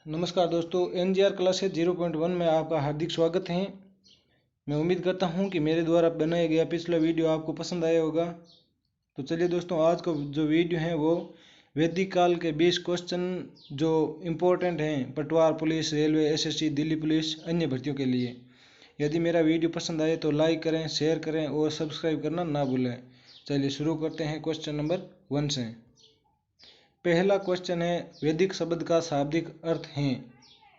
नमस्कार दोस्तों, NGR classes 0.1 में आपका हार्दिक स्वागत है। मैं उम्मीद करता हूं कि मेरे द्वारा बनाया गया पिछला वीडियो आपको पसंद आया होगा। तो चलिए दोस्तों, आज का जो वीडियो है वो वैदिक काल के 20 क्वेश्चन जो इम्पोर्टेंट हैं पटवार police, railway, SSC, Delhi police, अन्य भर्तियों के लिए। यदि मेरा वीडियो पसंद आए तो लाइक करें, शेयर करें और सब्सक्राइब करना ना भूलें। चलिए शुरू करते हैं क्वेश्चन नंबर 1 से। पहला क्वेश्चन है, वैदिक शब्द का शाब्दिक अर्थ है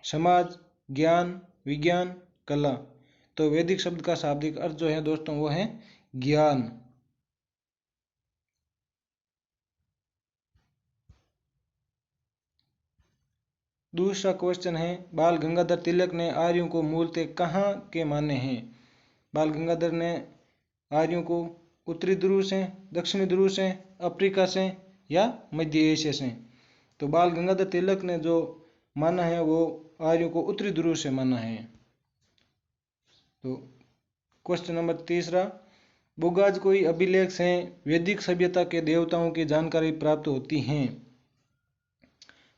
समाज, ज्ञान, विज्ञान, कला। तो वैदिक शब्द का शाब्दिक अर्थ जो है दोस्तों वो है ज्ञान। दूसरा क्वेश्चन है, बाल गंगाधर तिलक ने आर्यों को मूलतः कहाँ के माने हैं। बाल गंगाधर ने आर्यों को उत्तरी ध्रुव से, दक्षिणी ध्रुव से, अफ्रीका से या मध्य एशिया से। तो बाल गंगाधर तिलक ने जो माना है वो आर्यों को उत्तरी ध्रुव से माना है। तो क्वेश्चन नंबर तीसरा, बुगाजकोई अभिलेख से वैदिक सभ्यता के देवताओं की जानकारी प्राप्त होती है।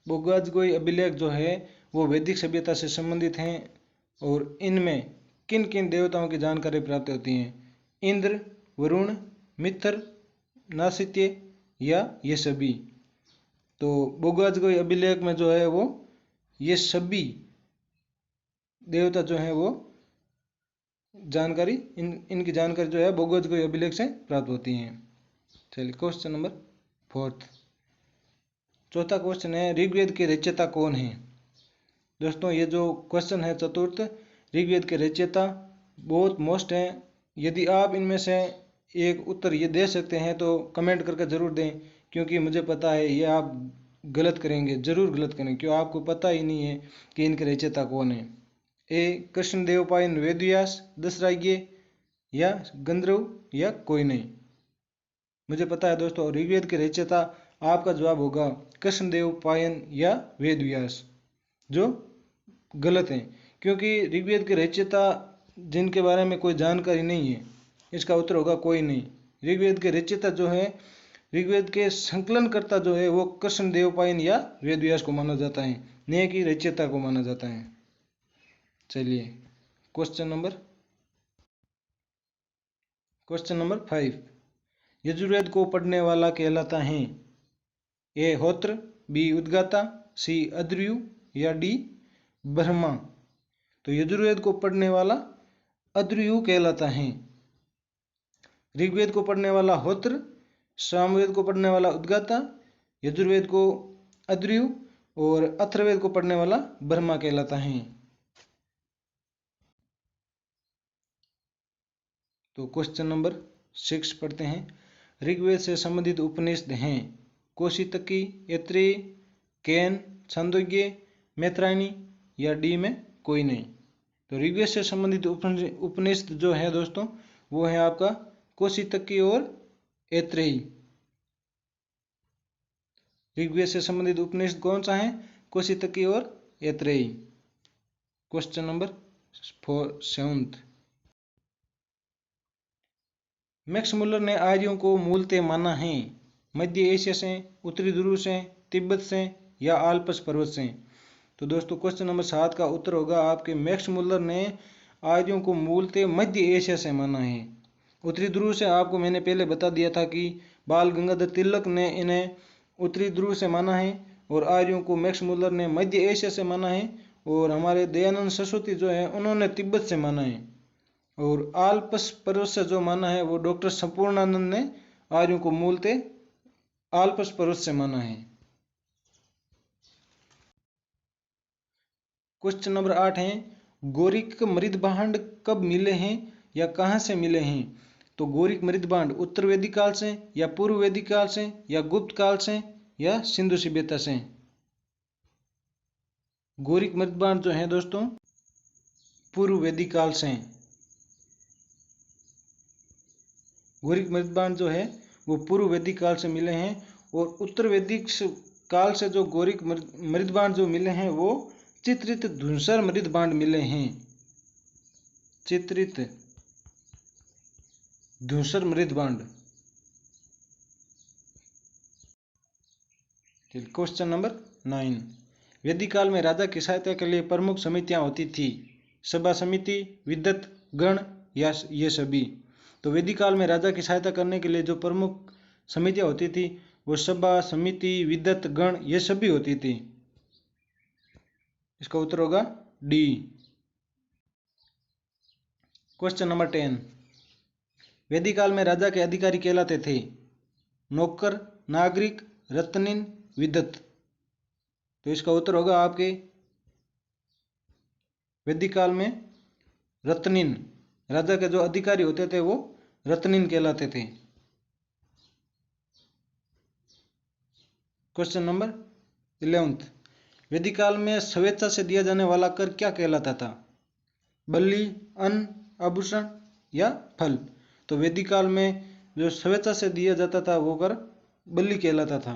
बुगाजकोई अभिलेख जो है वो वैदिक सभ्यता से संबंधित हैं और इनमें किन किन देवताओं की जानकारी प्राप्त होती है। इंद्र, वरुण, मित्र, नासित्य या ये सभी। तो बुगाजकोई अभिलेख में जो है वो ये सभी देवता जो है वो जानकारी इनकी जानकारी जो है बुगाजकोई अभिलेख से प्राप्त होती है। चलिए क्वेश्चन नंबर 4। चौथा क्वेश्चन है, ऋग्वेद के रचयिता कौन है। दोस्तों ये जो क्वेश्चन है चतुर्थ, ऋग्वेद के रचयिता बहुत मोस्ट है। यदि आप इनमें से एक उत्तर ये दे सकते हैं तो कमेंट करके ज़रूर दें, क्योंकि मुझे पता है ये आप गलत करेंगे, ज़रूर गलत करेंगे, क्यों आपको पता ही नहीं है कि इनके रचयिता कौन है। ए कृष्णदेव पायन, वेदव्यास, दशराज्य या गंधर्व या कोई नहीं। मुझे पता है दोस्तों, ऋग्वेद के रचयिता आपका जवाब होगा कृष्णदेव पायन या वेदव्यास, जो गलत है, क्योंकि ऋग्वेद के रचयिता जिनके बारे में कोई जानकारी नहीं है, इसका उत्तर होगा कोई नहीं। ऋग्वेद के रचयिता जो है, ऋग्वेद के संकलनकर्ता जो है वो कृष्णदेव पायन या वेदव्यास को माना जाता है, न कि रचयिता को माना जाता है। चलिए क्वेश्चन नंबर 5, यजुर्वेद को पढ़ने वाला कहलाता है। ए होत्र, बी उद्गाता, सी अद्रयु या डी ब्रह्मा। तो यजुर्वेद को पढ़ने वाला अद्रयु कहलाता है। ऋग्वेद को पढ़ने वाला होत्र, सामवेद को पढ़ने वाला उद्गाता, यजुर्वेद को अद्रयु और अथर्ववेद को पढ़ने वाला ब्रह्मा कहलाता है। तो क्वेश्चन नंबर 6 पढ़ते हैं। ऋग्वेद से संबंधित उपनिषद हैं कौशितकी, ऐत्रेयी, केन, छांदोग्य, मैत्रायणी या डी में कोई नहीं। तो ऋग्वेद से संबंधित उपनिषद जो है दोस्तों वो है आपका कौशितकी और ऐत्रेयी। ऋग्वेद से संबंधित उपनिषद कौन सा है? कौशितकी और Aitareya. Question number 7। Max Muller ने आर्यों को मूलतः माना है मध्य एशिया से, उत्तरी ध्रुव से, तिब्बत से या आल्प्स पर्वत से। तो दोस्तों क्वेश्चन नंबर 7 का उत्तर होगा आपके मैक्स मुलर ने आर्यों को मूलतः मध्य एशिया से माना है। उत्तरी ध्रुव से आपको मैंने पहले बता दिया था कि बाल गंगाधर तिलक ने इन्हें उत्तरी ध्रुव से माना है और आर्यों को मैक्स मुलर ने मध्य एशिया से माना है, और हमारे दयानंद सरस्वती जो है उन्होंने तिब्बत से माना है, और आल्प्स पर्वत से जो माना है वो डॉक्टर संपूर्णानंद ने आर्यों को मूलतः आल्प्स पर्वत से माना है। क्वेश्चन नंबर 8 है, गोरिक मृदभांड कब मिले हैं या कहाँ से मिले हैं। तो गोरिक मृदभांड उत्तर वैदिक काल से या पूर्व वैदिक काल से या गुप्त काल से या सिंधु सभ्यता से। गोरिक मृदभांड जो है दोस्तों पूर्व वैदिक काल से। गोरिक मृदभांड जो है वो पूर्व वैदिक काल से मिले हैं, और उत्तर वैदिक काल से जो गोरिक मृदभांड जो मिले हैं वो चित्रित धूसर मृदभांड मिले हैं। चित्रित धूसर मृदभांड। क्वेश्चन नंबर 9, वैदिक काल में राजा की सहायता के लिए प्रमुख समितियां होती थी, सभा समिति, विद्वत गण या ये सभी। तो वैदिक काल में राजा की सहायता करने के लिए जो प्रमुख समितियां होती थी वो सभा समिति, विद्वत गण ये सभी होती थी। इसका उत्तर होगा डी। क्वेश्चन नंबर 10, वैदिक काल में राजा के अधिकारी कहलाते थे नौकर, नागरिक, रत्निन, विद्वत। तो इसका उत्तर होगा आपके वैदिक काल में रत्निन, राजा के जो अधिकारी होते थे वो रत्निन कहलाते थे। क्वेश्चन नंबर 11, वैदिक काल में स्वेच्छा से दिया जाने वाला कर क्या कहलाता था? बलि, अन्न, आभूषण या फल। तो वैदिक काल में जो स्वेच्छा से दिया जाता था वो कर बलि कहलाता था।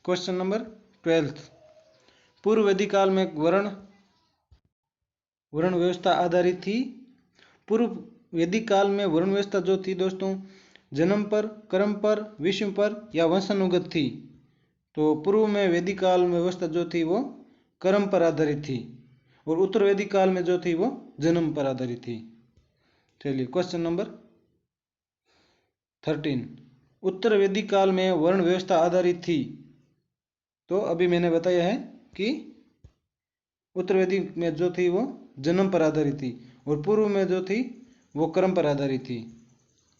क्वेश्चन नंबर 12, पूर्व वैदिक काल में वर्ण व्यवस्था आधारित थी। पूर्व वैदिक काल में वर्ण व्यवस्था जो थी दोस्तों जन्म पर, कर्म पर, विषम पर या वंशानुगत थी। तो पूर्व में वैदिक काल में व्यवस्था जो थी वो कर्म पर आधारित थी और उत्तर वैदिक काल में जो थी वो जन्म पर आधारित थी। चलिए क्वेश्चन नंबर 13, उत्तर वैदिक काल में वर्ण व्यवस्था आधारित थी। तो अभी मैंने बताया है कि उत्तर वैदिक में जो थी वो जन्म पर आधारित थी और पूर्व में जो थी वो कर्म पर आधारित थी।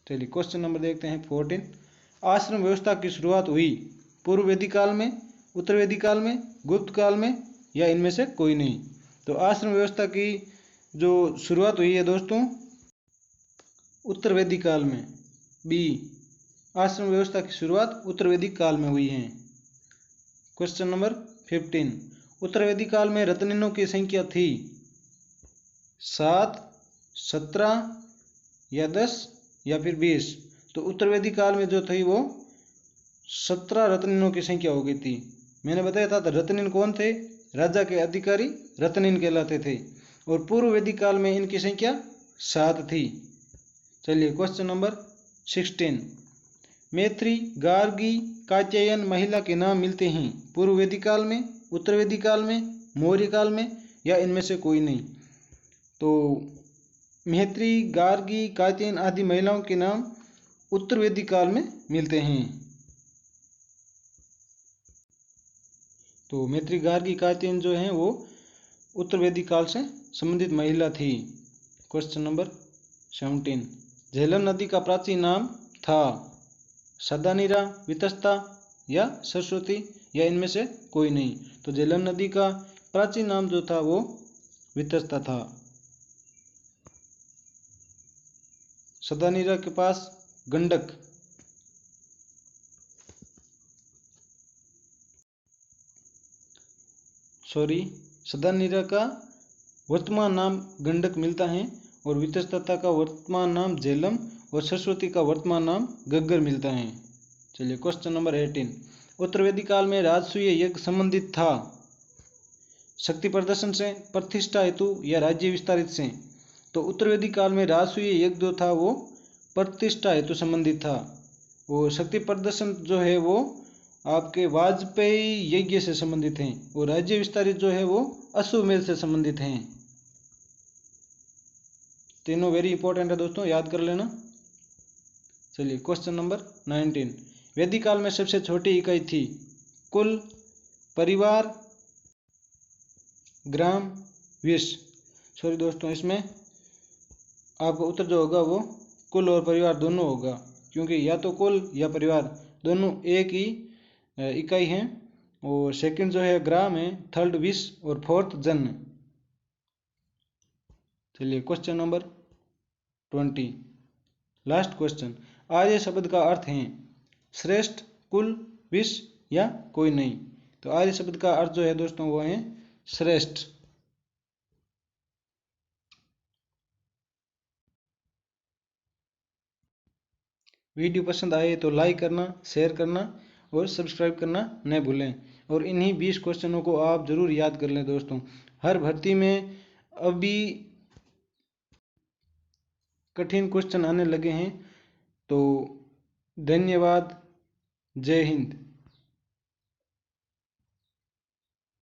चलिए क्वेश्चन नंबर देखते हैं 14, आश्रम व्यवस्था की शुरुआत हुई पूर्व वैदिक काल में, उत्तर वैदिक काल में, गुप्त काल में या इनमें से कोई नहीं। तो आश्रम व्यवस्था की जो शुरुआत हुई है दोस्तों उत्तर वैदिक काल में, बी, आश्रम व्यवस्था की शुरुआत उत्तर वैदिक काल में हुई है। क्वेश्चन नंबर 15, उत्तर वैदिक काल में रत्निनों की संख्या थी 7, 17 या 10 या फिर 20। तो उत्तर वैदिक काल में जो थी वो 17 रत्निनों की संख्या हो गई थी। मैंने बताया था रत्निन कौन थे? राजा के अधिकारी रत्निन कहलाते थे और पूर्व वैदिक काल में इनकी संख्या 7 थी। चलिए क्वेश्चन नंबर 16, मैत्री, गार्गी, कात्यायन महिला के नाम मिलते हैं पूर्व वैदिक काल में, उत्तर वैदिक काल में, मौर्य काल में या इनमें से कोई नहीं। तो मैत्री, गार्गी, कात्यायन आदि महिलाओं के नाम उत्तर वैदिक काल में मिलते हैं। तो मैत्री, गार्गी, कात्यायन जो हैं वो उत्तर वैदिक काल से संबंधित महिला थी। क्वेश्चन नंबर 17, झेलम नदी का प्राचीन नाम था सदानीरा, वितस्ता या सरस्वती या इनमें से कोई नहीं। तो झेलम नदी का प्राचीन नाम जो था वो वितस्ता था। सदानीरा के पास गंडक, सदानीरा का वर्तमान नाम गंडक मिलता है और वितस्ता का वर्तमान नाम झेलम और सरस्वती का वर्तमान नाम गग्गर मिलता है। चलिए क्वेश्चन नंबर 18, उत्तर वैदिक काल में राजसूय यज्ञ संबंधित था शक्ति प्रदर्शन से, प्रतिष्ठा हेतु या राज्य विस्तारित से। तो उत्तर वैदिक काल में राजसूय यज्ञ जो था वो प्रतिष्ठा हेतु संबंधित था और शक्ति प्रदर्शन जो है वो आपके वाजपेयी यज्ञ से संबंधित हैं और राज्य विस्तारित जो है वो अश्वमेध से संबंधित हैं। तीनों वेरी इंपॉर्टेंट है दोस्तों, याद कर लेना। चलिए क्वेश्चन नंबर 19, वैदिक काल में सबसे छोटी इकाई थी कुल, परिवार, ग्राम, विश्व। सॉरी दोस्तों, इसमें आपका उत्तर जो होगा वो कुल और परिवार दोनों होगा क्योंकि या तो कुल या परिवार दोनों एक ही इकाई हैं और सेकंड जो है ग्राम है, थर्ड विश्व और फोर्थ जन। चलिए क्वेश्चन नंबर 20, लास्ट क्वेश्चन, आर्य शब्द का अर्थ है श्रेष्ठ, कुल, विश्व या कोई नहीं। तो आर्य शब्द का अर्थ जो है दोस्तों वो है श्रेष्ठ। वीडियो पसंद आए तो लाइक करना, शेयर करना और सब्सक्राइब करना न भूलें और इन्हीं 20 क्वेश्चनों को आप ज़रूर याद कर लें दोस्तों। हर भर्ती में अभी कठिन क्वेश्चन आने लगे हैं। तो धन्यवाद, जय हिंद।